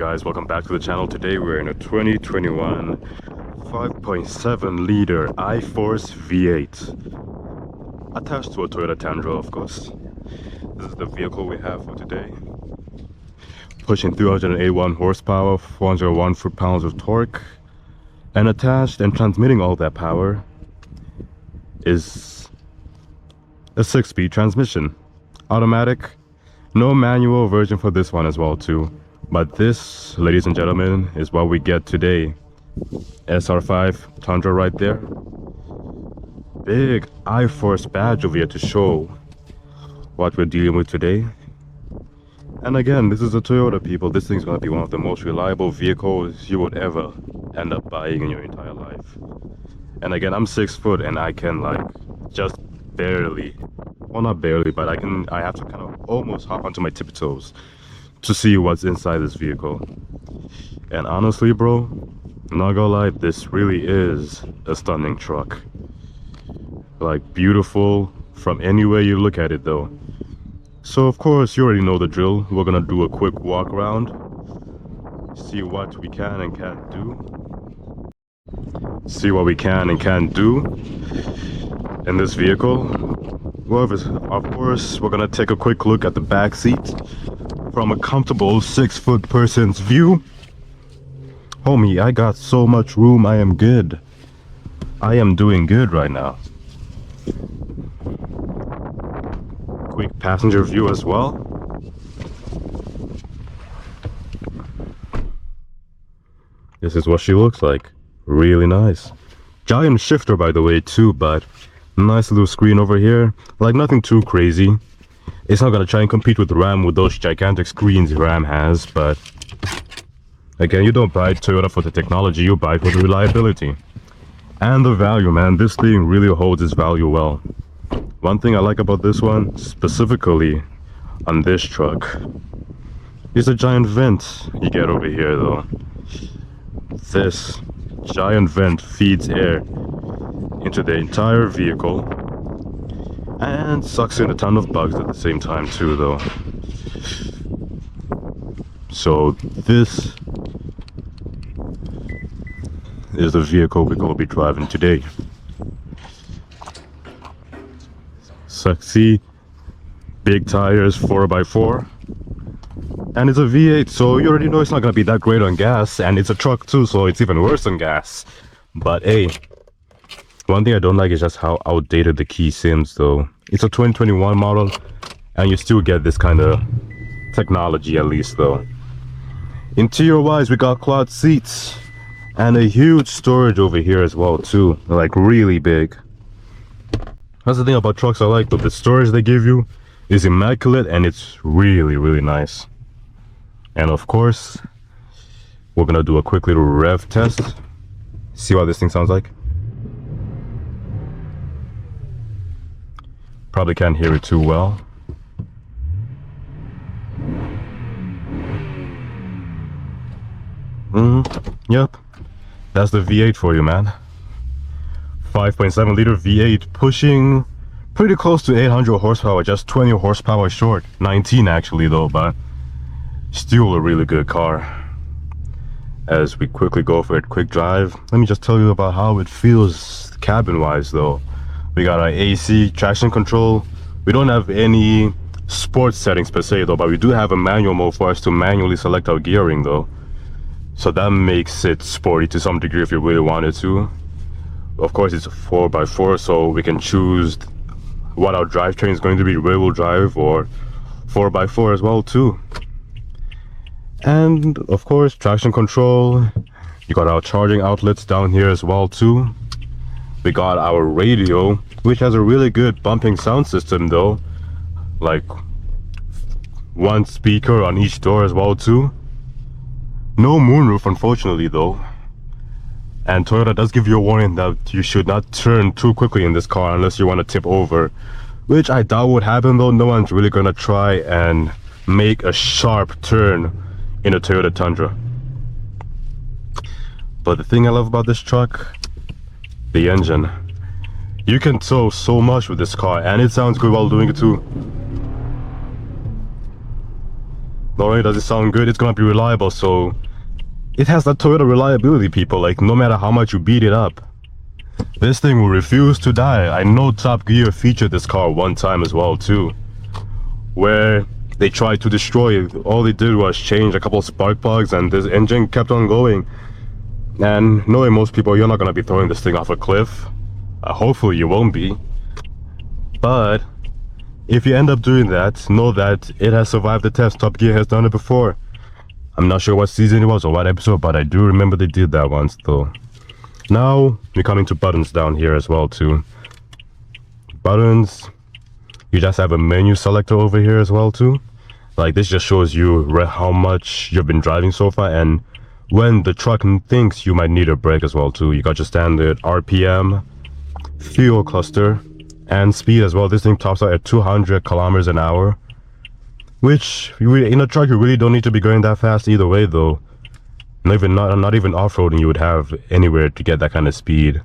guys, welcome back to the channel. Today we're in a 2021 5.7 liter I-Force V8 attached to a Toyota Tundra, of course. This is the vehicle we have for today, pushing 381 horsepower, 401 foot-pounds of torque, and attached and transmitting all that power is a 6-speed transmission, automatic. No manual version for this one as well too. But this, ladies and gentlemen, is what we get today. SR5 Tundra right there. Big I-Force badge over here to show what we're dealing with today. And again, this is a Toyota, people. This thing's gonna be one of the most reliable vehicles you would ever end up buying in your entire life. And again, I'm 6 foot and I can just barely, well not barely, but I have to kind of almost hop onto my tippy toes to see what's inside this vehicle. And honestly, bro, not gonna lie, this really is a stunning truck. Beautiful from any way you look at it though. So of course, you already know the drill. We're gonna do a quick walk around, see what we can and can't do. See what we can and can't do in this vehicle. Well, of course, we're gonna take a quick look at the back seat from a comfortable 6 foot person's view. Homie, I got so much room. I am good. I am doing good right now. Quick passenger view as well. This is what she looks like. Really nice. Giant shifter, by the way, too, but nice little screen over here. Nothing too crazy. It's not gonna try and compete with RAM with those gigantic screens RAM has, but again, you don't buy Toyota for the technology, you buy it for the reliability and the value, man. This thing really holds its value well. One thing I like about this one, specifically on this truck, is a giant vent you get over here though. This giant vent feeds air into the entire vehicle and sucks in a ton of bugs at the same time too though. So this is the vehicle we're going to be driving today. Sexy, big tires, 4x4, and it's a V8, so you already know it's not going to be that great on gas, and it's a truck too, so it's even worse on gas. But hey, one thing I don't like is just how outdated the key seems though. It's a 2021 model and you still get this kind of technology at least though. Interior wise, we got cloth seats and a huge storage over here as well too, really big. That's the thing about trucks I like though, the storage they give you is immaculate and it's really nice. And of course, we're gonna do a quick little rev test, see what this thing sounds like. Probably can't hear it too well. Yep, that's the V8 for you, man. 5.7 liter V8 pushing pretty close to 800 horsepower, just 20 horsepower short. 19 actually though, but still a really good car. As we quickly go for a quick drive, let me just tell you about how it feels cabin wise though. We got our AC, traction control. We don't have any sports settings per se though, but we do have a manual mode for us to manually select our gearing though. So that makes it sporty to some degree if you really wanted to. Of course, it's a 4x4, so we can choose what our drivetrain is going to be, rear-wheel drive or 4x4 as well too. And of course, traction control. You got our charging outlets down here as well too. We got our radio, which has a really good bumping sound system though. One speaker on each door as well too. No moonroof unfortunately though. And Toyota does give you a warning that you should not turn too quickly in this car unless you want to tip over. Which I doubt would happen though. No one's really gonna try and make a sharp turn in a Toyota Tundra. But the thing I love about this truck, the engine. You can tow so much with this car and it sounds good while doing it too. snoring? Does it sound good? It's gonna be reliable. So it has that Toyota reliability, people. Like, no matter how much you beat it up, this thing will refuse to die. I know Top Gear featured this car one time as well too, where they tried to destroy it. All they did was change a couple of spark plugs and this engine kept on going. And knowing most people, you're not gonna be throwing this thing off a cliff. Hopefully you won't be. But if you end up doing that, know that it has survived the test. Top Gear has done it before. I'm not sure what season it was or what episode, but I do remember they did that once though. Now we're coming to buttons down here as well too. Buttons, you just have a menu selector over here as well too. Like, this just shows you how much you've been driving so far and when the truck thinks you might need a break as well too. You got your standard RPM, fuel cluster, and speed as well. This thing tops out at 200 kilometers an hour, which in a truck you really don't need to be going that fast either way though. Not even off-roading you would have anywhere to get that kind of speed.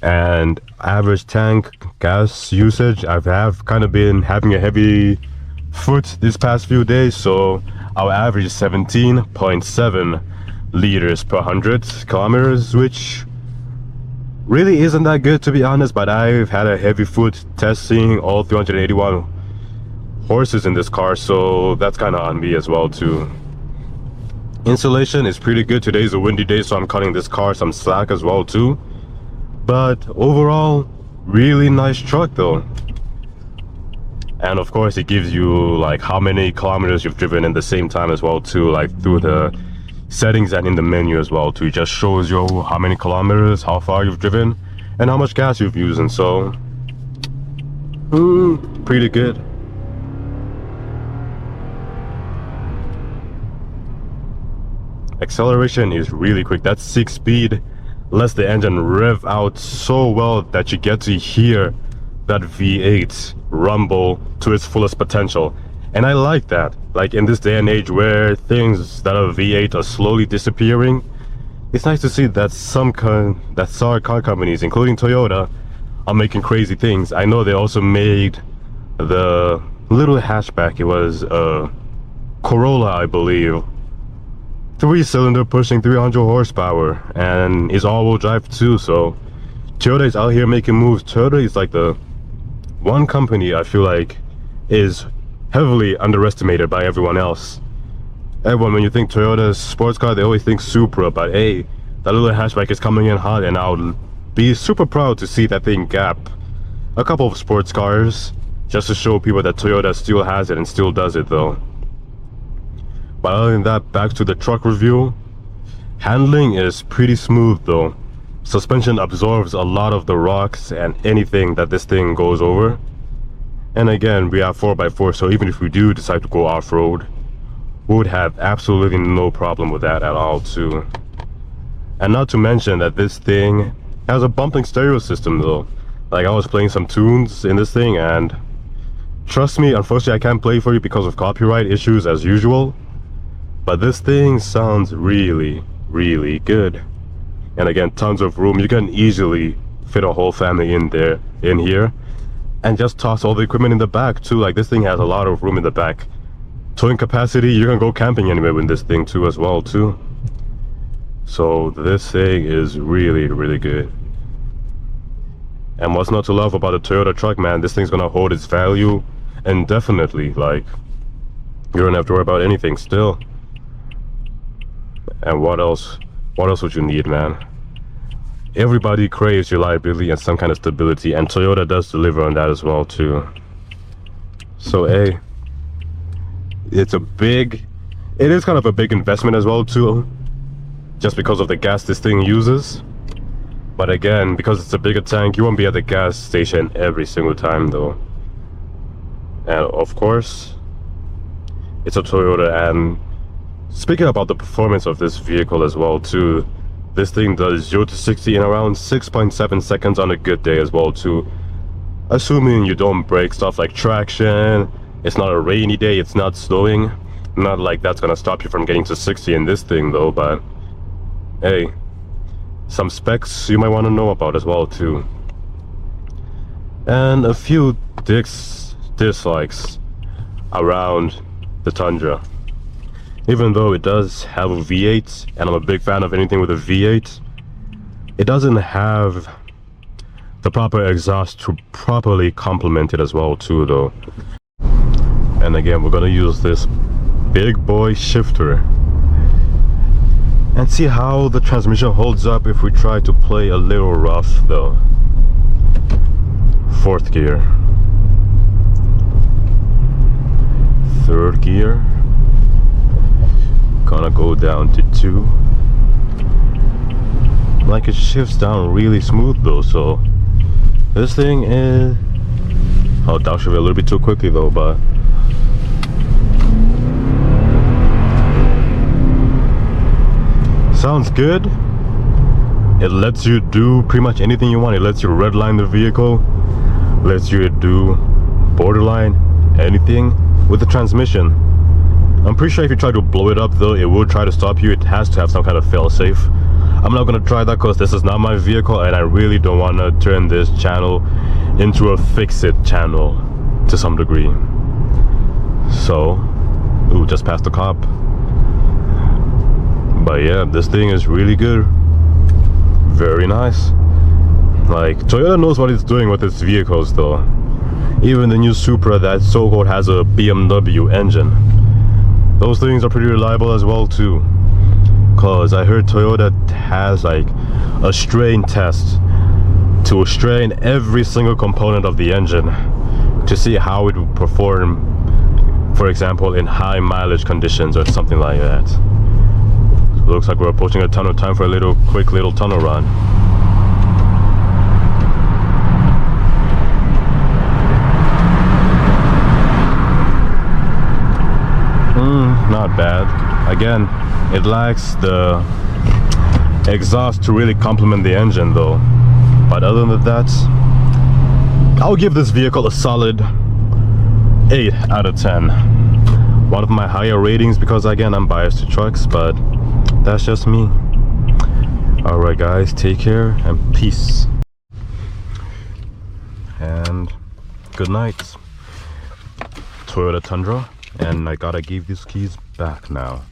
And average tank gas usage, I have kind of been having a heavy foot this past few days, so our average is 17.7 liters per 100 kilometers, which really isn't that good to be honest, but I've had a heavy foot testing all 381 horses in this car, so that's kind of on me as well too. Insulation is pretty good. Today's a windy day, so I'm cutting this car some slack as well too. But overall, really nice truck though. And of course it gives you like how many kilometers you've driven in the same time as well too, like through the settings and in the menu as well too. It just shows you how many kilometers, how far you've driven, and how much gas you've used. And so pretty good. Acceleration is really quick. That 6-speed lets the engine rev out so well that you get to hear that V8 rumble to its fullest potential. And I like that. Like, in this day and age where things that are V8 are slowly disappearing, it's nice to see that some car companies, including Toyota, are making crazy things. I know they also made the little hatchback. It was a Corolla, I believe. 3-cylinder pushing 300 horsepower and is all-wheel drive too, so Toyota is out here making moves. Toyota is like the one company I feel like is heavily underestimated by everyone else. Everyone, when you think Toyota's sports car, they always think Supra, but hey, that little hatchback is coming in hot, and I'll be super proud to see that thing gap a couple of sports cars just to show people that Toyota still has it and still does it though. But other than that, back to the truck review. Handling is pretty smooth though. Suspension absorbs a lot of the rocks and anything that this thing goes over. And again, we have 4x4, so even if we do decide to go off-road, we would have absolutely no problem with that at all too. And not to mention that this thing has a bumping stereo system though. Like, I was playing some tunes in this thing, and trust me, unfortunately I can't play for you because of copyright issues as usual. But this thing sounds really, really good. And again, tons of room. You can easily fit a whole family in here, and just toss all the equipment in the back too. Like, this thing has a lot of room in the back. Towing capacity, you can go camping anywhere with this thing too as well too. So this thing is really, really good. And what's not to love about a Toyota truck, man, this thing's gonna hold its value indefinitely. Like, you don't have to worry about anything still. And what else would you need, man? Everybody craves reliability and some kind of stability, and Toyota does deliver on that as well too. So hey, it is kind of a big investment as well too, just because of the gas this thing uses. But again, because it's a bigger tank, you won't be at the gas station every single time though. And of course, it's a Toyota. And speaking about the performance of this vehicle as well too, this thing does 0 to 60 in around 6.7 seconds on a good day as well too. Assuming you don't break stuff like traction, it's not a rainy day, it's not snowing. Not like that's gonna stop you from getting to 60 in this thing though, but hey, some specs you might want to know about as well too. And a few dislikes around the Tundra. Even though it does have a V8, and I'm a big fan of anything with a V8, it doesn't have the proper exhaust to properly complement it as well too though. And again, we're gonna use this big boy shifter and see how the transmission holds up if we try to play a little rough though. Fourth gear, third gear, gonna go down to 2. Like, it shifts down really smooth though, so this thing is, oh, downshift a little bit too quickly though, but sounds good. It lets you do pretty much anything you want. It lets you redline the vehicle, lets you do borderline anything with the transmission. I'm pretty sure if you try to blow it up though, it will try to stop you. It has to have some kind of fail-safe. I'm not gonna try that because this is not my vehicle, and I really don't want to turn this channel into a fix-it channel to some degree. So, ooh, just passed the cop. But yeah, this thing is really good. Very nice. Like, Toyota knows what it's doing with its vehicles though. Even the new Supra that so-called has a BMW engine, those things are pretty reliable as well too. Cause I heard Toyota has like a strain test to strain every single component of the engine to see how it would perform, for example, in high mileage conditions or something like that. So looks like we're approaching a ton of time for a quick little tunnel run. Not bad. Again, it lacks the exhaust to really complement the engine though. But other than that, I'll give this vehicle a solid 8 out of 10. One of my higher ratings because again, I'm biased to trucks, but that's just me. Alright guys, take care and peace. And good night. Toyota Tundra. And I gotta give these keys back now.